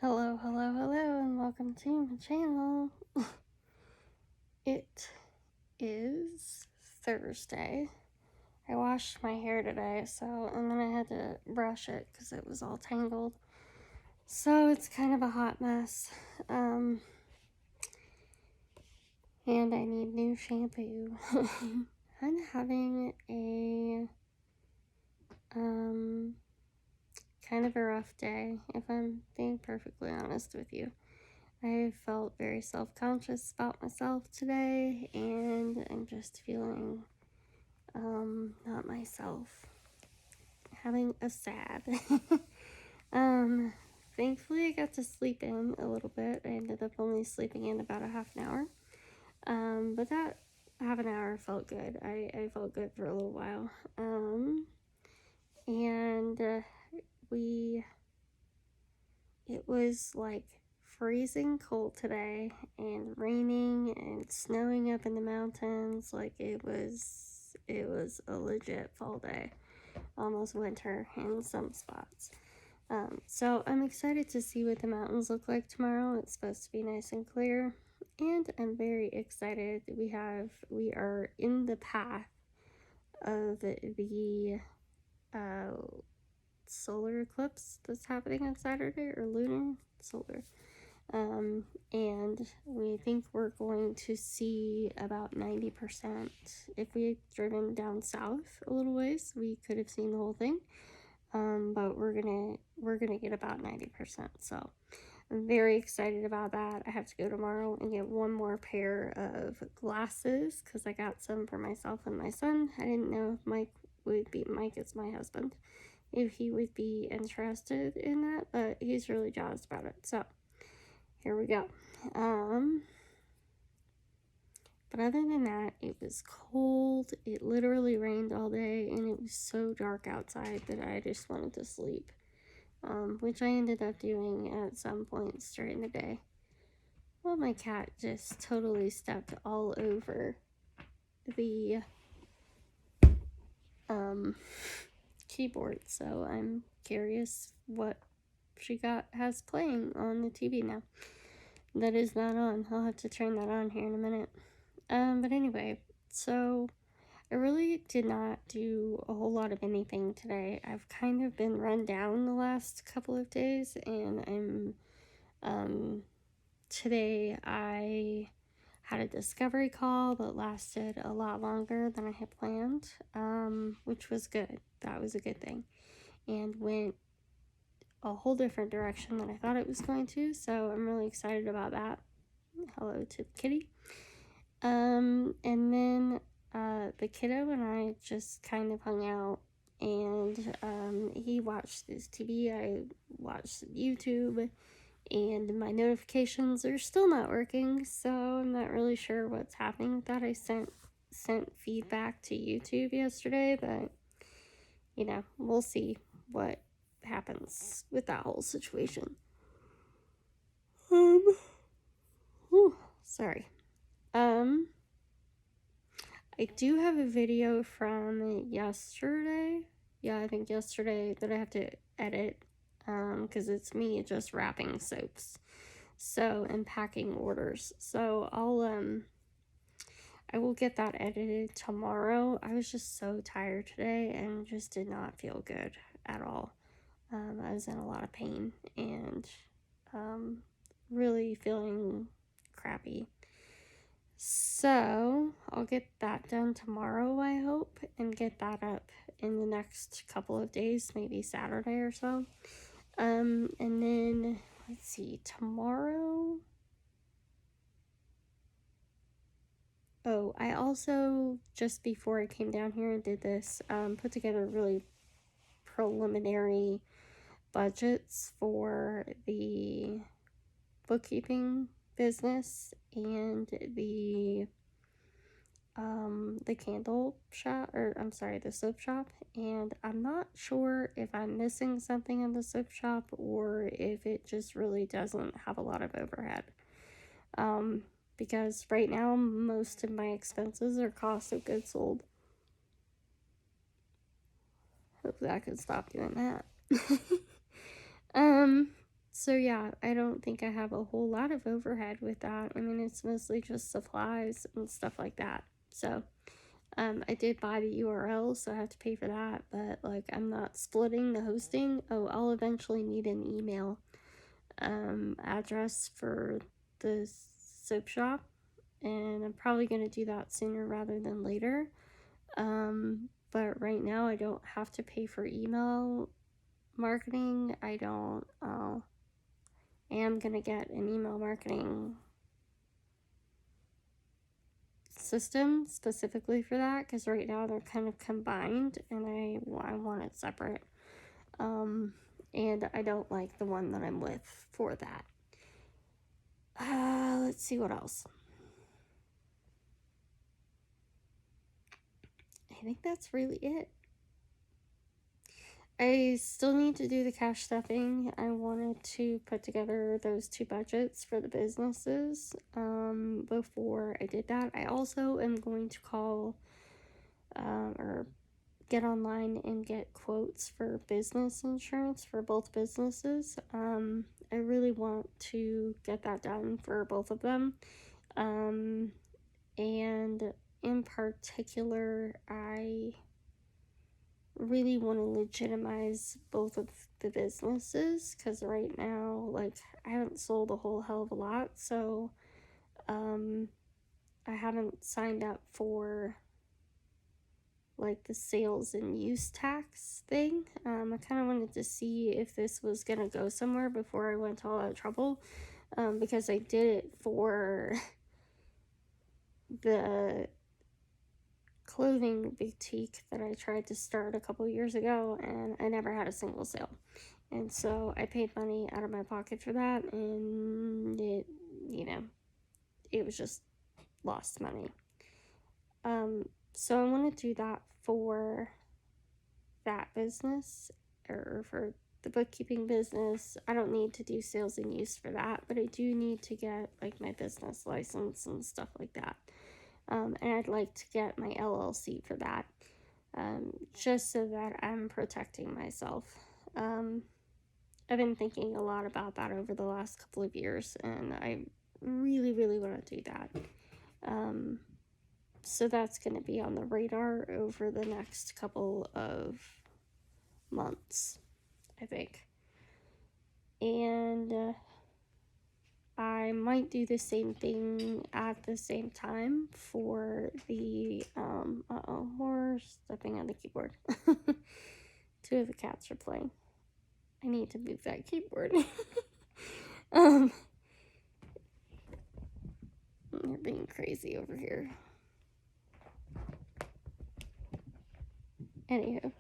Hello, and welcome to my channel. It is Thursday. I washed my hair today, and then I had to brush it because it was all tangled. So it's kind of a hot mess. And I need new shampoo. I'm having a, kind of a rough day, if I'm being perfectly honest with you. I felt very self-conscious about myself today, and I'm just feeling, not myself. Having a sad. Thankfully I got to sleep in a little bit. I ended up only sleeping in about a half an hour. But that half an hour felt good. I felt good for a little while. It was like freezing cold today and raining and snowing up in the mountains. Like it was a legit fall day, almost winter in some spots. So I'm excited to see what the mountains look like tomorrow. It's supposed to be nice and clear, and I'm very excited. We are in the path of the solar eclipse that's happening on Saturday, or lunar solar. And we think we're going to see about 90%. If we had driven down south a little ways, we could have seen the whole thing. But we're gonna get about 90%. So I'm very excited about that. I have to go tomorrow and get one more pair of glasses because I got some for myself and my son. I didn't know if Mike is my husband, if he would be interested in that, but he's really jazzed about it. So here we go. But other than that, it was cold. It literally rained all day, and it was so dark outside that I just wanted to sleep, which I ended up doing at some points during the day. Well, my cat just totally stepped all over the keyboard, so I'm curious what she has playing on the TV now. That is not on. I'll have to turn that on here in a minute. But anyway, so I really did not do a whole lot of anything today. I've kind of been run down the last couple of days, and today I had a discovery call that lasted a lot longer than I had planned, which was good. That was a good thing, and went a whole different direction than I thought it was going to, so I'm really excited about that. Hello to the kitty. And then the kiddo and I just kind of hung out, and he watched his TV, I watched YouTube, and my notifications are still not working, so I'm not really sure what's happening with that. I sent feedback to YouTube yesterday, but we'll see what happens with that whole situation. Sorry. I do have a video from yesterday. Yeah, I think yesterday that I have to edit, because it's me just wrapping soaps, and packing orders. So I will get that edited tomorrow. I was just so tired today and just did not feel good at all. I was in a lot of pain and really feeling crappy. So I'll get that done tomorrow, I hope, and get that up in the next couple of days, maybe Saturday or so. And then let's see, tomorrow. Oh, I also, just before I came down here and did this, put together really preliminary budgets for the bookkeeping business and the candle shop, or I'm sorry, the soap shop, and I'm not sure if I'm missing something in the soap shop or if it just really doesn't have a lot of overhead. Because right now most of my expenses are cost of goods sold. Hopefully I can stop doing that. So yeah, I don't think I have a whole lot of overhead with that. I mean, it's mostly just supplies and stuff like that. So I did buy the URL, so I have to pay for that, but like I'm not splitting the hosting. Oh, I'll eventually need an email address for the soap shop, and I'm probably going to do that sooner rather than later. But right now I don't have to pay for email marketing. I don't am going to get an email marketing system specifically for that, because right now they're kind of combined and I want it separate. And I don't like the one that I'm with for that. Let's see what else. I think that's really it. I still need to do the cash stuffing. I wanted to put together those 2 budgets for the businesses before I did that. I also am going to call or get online and get quotes for business insurance for both businesses. I really want to get that done for both of them. And in particular, I really want to legitimize both of the businesses, because right now, like, I haven't sold a whole hell of a lot, so I haven't signed up for like the sales and use tax thing. I kind of wanted to see if this was gonna go somewhere before I went to all that trouble, because I did it for the clothing boutique that I tried to start a couple years ago, and I never had a single sale. And so I paid money out of my pocket for that, and it, it was just lost money. So I want to do that for that business, or for the bookkeeping business. I don't need to do sales and use for that, but I do need to get like my business license and stuff like that. And I'd like to get my LLC for that, just so that I'm protecting myself. I've been thinking a lot about that over the last couple of years, and I really, really want to do that. So that's going to be on the radar over the next couple of months, I think. And I might do the same thing at the same time for the, we're stepping on the keyboard. 2 of the cats are playing. I need to move that keyboard. They're being crazy over here. Anywho,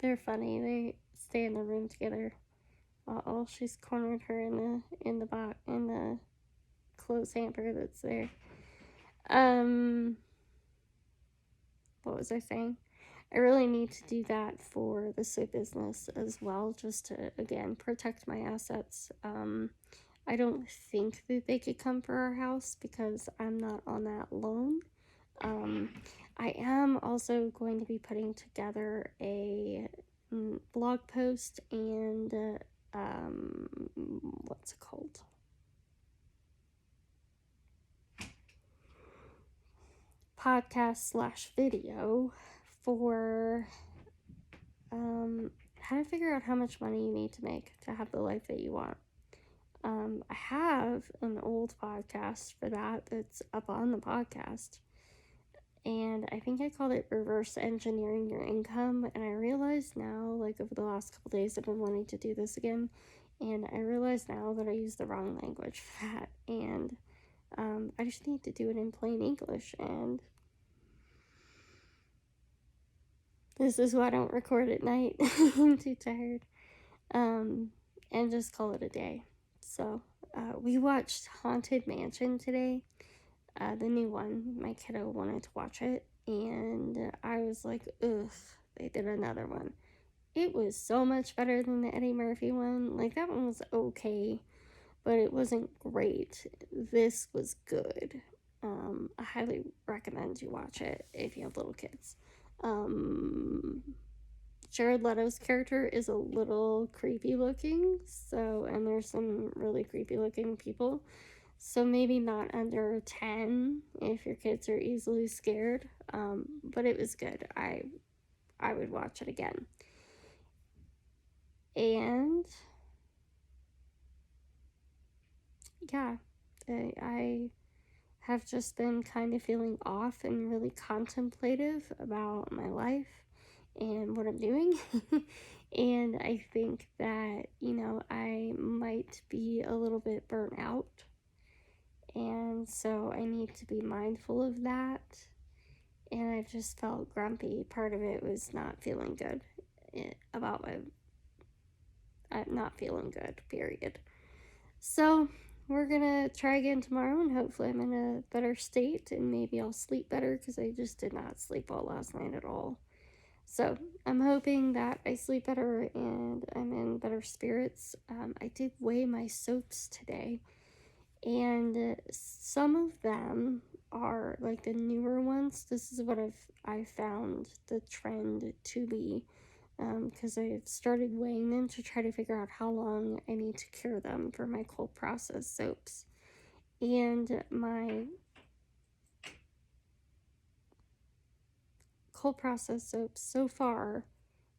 they're funny. They stay in the room together. She's cornered her in the clothes hamper that's there. What was I saying? I really need to do that for the soap business as well, just to, again, protect my assets. I don't think that they could come for our house because I'm not on that loan. I am also going to be putting together a blog post and what's it called? Podcast/video for how to figure out how much money you need to make to have the life that you want. I have an old podcast for that that's up on the podcast, and I think I called it Reverse Engineering Your Income. And I realized now, like over the last couple days, I've been wanting to do this again, and I realize now that I used the wrong language for that, and I just need to do it in plain English. And this is why I don't record at night. I'm too tired. And just call it a day. So we watched Haunted Mansion today, the new one. My kiddo wanted to watch it, and I was like, ugh, they did another one. It was so much better than the Eddie Murphy one. Like, that one was okay, but it wasn't great. This was good. I highly recommend you watch it if you have little kids. Jared Leto's character is a little creepy looking, so, and there's some really creepy looking people. So maybe not under 10 if your kids are easily scared. But it was good. I would watch it again. And yeah, I have just been kind of feeling off and really contemplative about my life and what I'm doing. And I think that, I might be a little bit burnt out. And so I need to be mindful of that. And I just felt grumpy. Part of it was not feeling good about my not feeling good, period. So we're gonna try again tomorrow, and hopefully I'm in a better state, and maybe I'll sleep better because I just did not sleep well last night at all. So I'm hoping that I sleep better and I'm in better spirits. I did weigh my soaps today, and some of them are like the newer ones. This is what I found the trend to be, because I started weighing them to try to figure out how long I need to cure them for my cold process soaps. And my cold process soaps so far,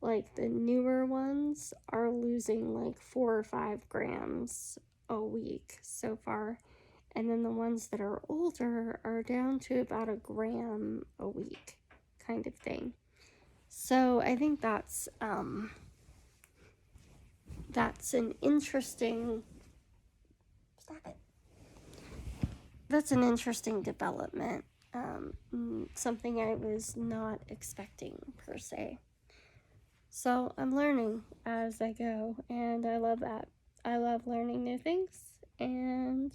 like the newer ones, are losing like 4 or 5 grams a week so far. And then the ones that are older are down to about a gram a week, kind of thing. So I think that's an interesting, stop it. That's an interesting development. Something I was not expecting per se. So I'm learning as I go, and I love that. I love learning new things, and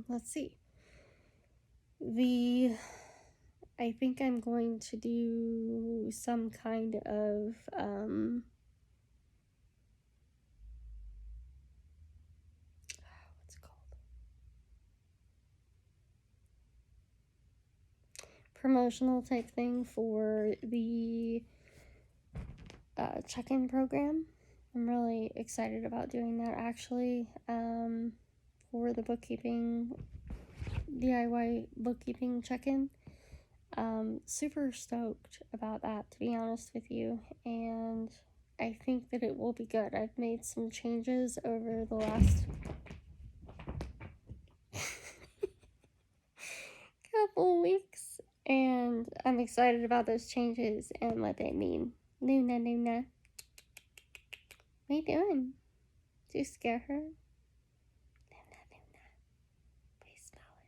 let's see. I think I'm going to do some kind of what's it called? Promotional type thing for the check-in program. I'm really excited about doing that actually. For the bookkeeping, DIY bookkeeping check-in. Super stoked about that, to be honest with you, and I think that it will be good. I've made some changes over the last couple weeks, and I'm excited about those changes and what they mean. Luna. What are you doing? Do you scare her? Luna. Please smell it.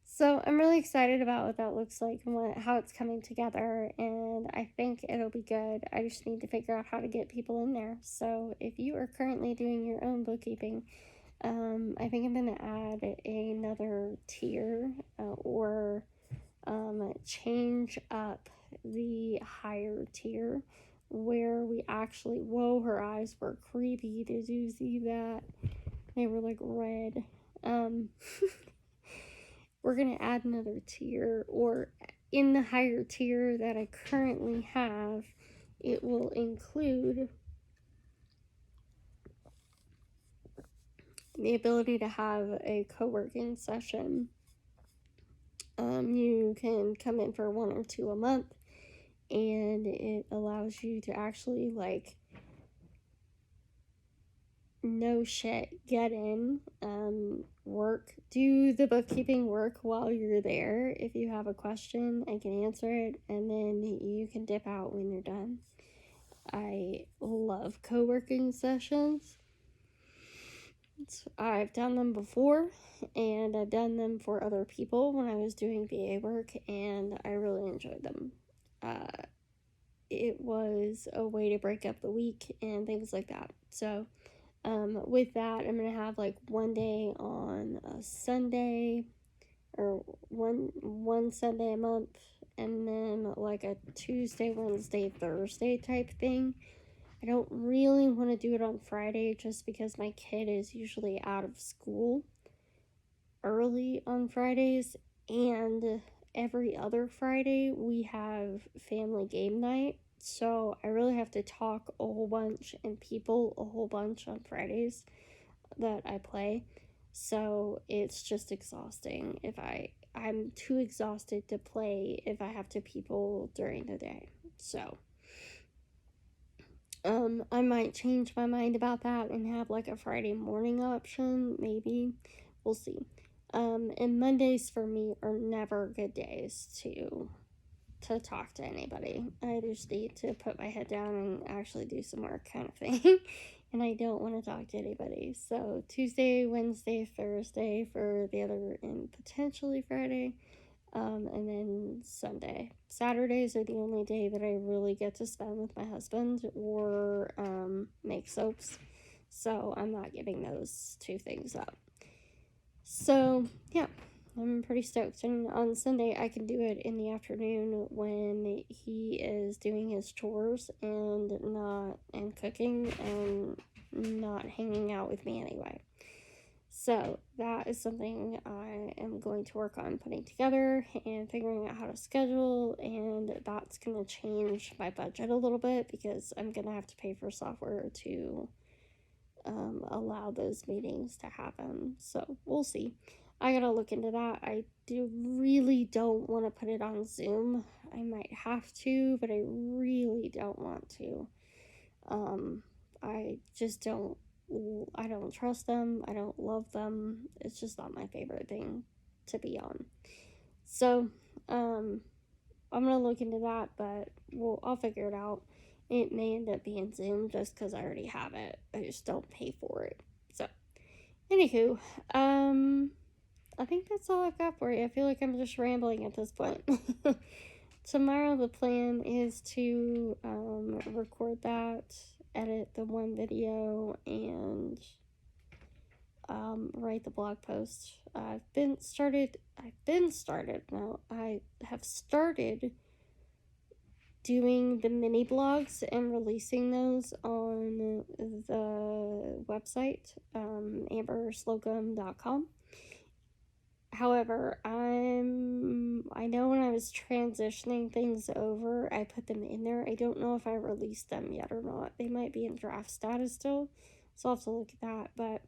So I'm really excited about what that looks like and how it's coming together, and I think it'll be good. I just need to figure out how to get people in there. So if you are currently doing your own bookkeeping, I think I'm going to add another tier or change up the higher tier where we actually, whoa, her eyes were creepy. Did you see that? They were like red. We're going to add another tier, or in the higher tier that I currently have, it will include the ability to have a co-working session. You can come in for 1 or 2 a month, and it allows you to actually no shit, get in, work, do the bookkeeping work while you're there. If you have a question, I can answer it, and then you can dip out when you're done. I love co-working sessions. I've done them before, and I've done them for other people when I was doing VA work, and I really enjoyed them. It was a way to break up the week and things like that. So with that, I'm going to have like one day on a Sunday, or one Sunday a month, and then like a Tuesday, Wednesday, Thursday type thing. I don't really want to do it on Friday just because my kid is usually out of school early on Fridays, and every other Friday we have family game night. So I really have to talk a whole bunch and people a whole bunch on Fridays that I play. So it's just exhausting if I'm too exhausted to play if I have to people during the day. So I might change my mind about that and have like a Friday morning option, maybe. We'll see. And Mondays for me are never good days to talk to anybody. I just need to put my head down and actually do some work kind of thing. And I don't want to talk to anybody. So Tuesday, Wednesday, Thursday for the other, and potentially Friday. And then Sunday. Saturdays are the only day that I really get to spend with my husband or make soaps. So I'm not giving those two things up. So, yeah, I'm pretty stoked. And on Sunday, I can do it in the afternoon when he is doing his chores and cooking and not hanging out with me anyway. So that is something I am going to work on putting together and figuring out how to schedule, and that's going to change my budget a little bit because I'm going to have to pay for software to allow those meetings to happen. So we'll see. I gotta look into that. I really don't want to put it on Zoom. I might have to, but I really don't want to. I just don't. I don't trust them. I don't love them. It's just not my favorite thing to be on. So, I'm gonna look into that, but I'll figure it out. It may end up being Zoom just because I already have it. I just don't pay for it. So, anywho, I think that's all I've got for you. I feel like I'm just rambling at this point. Tomorrow, the plan is to record that, edit the one video, and write the blog post. I have started doing the mini blogs and releasing those on the website, amberslocum.com. However, I know when I was transitioning things over, I put them in there. I don't know if I released them yet or not. They might be in draft status still, so I'll have to look at that. But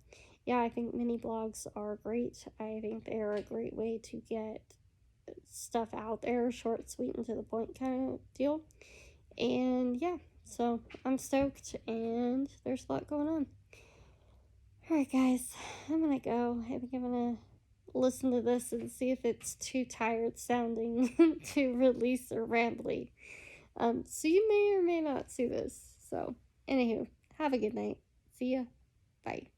yeah, I think mini blogs are great. I think they're a great way to get stuff out there, short, sweet, and to the point kind of deal. And yeah, so I'm stoked, and there's a lot going on. Alright, guys, I'm gonna go. I think I'm gonna listen to this and see if it's too tired sounding to release or rambly. So you may or may not see this. So, anywho, have a good night. See ya. Bye.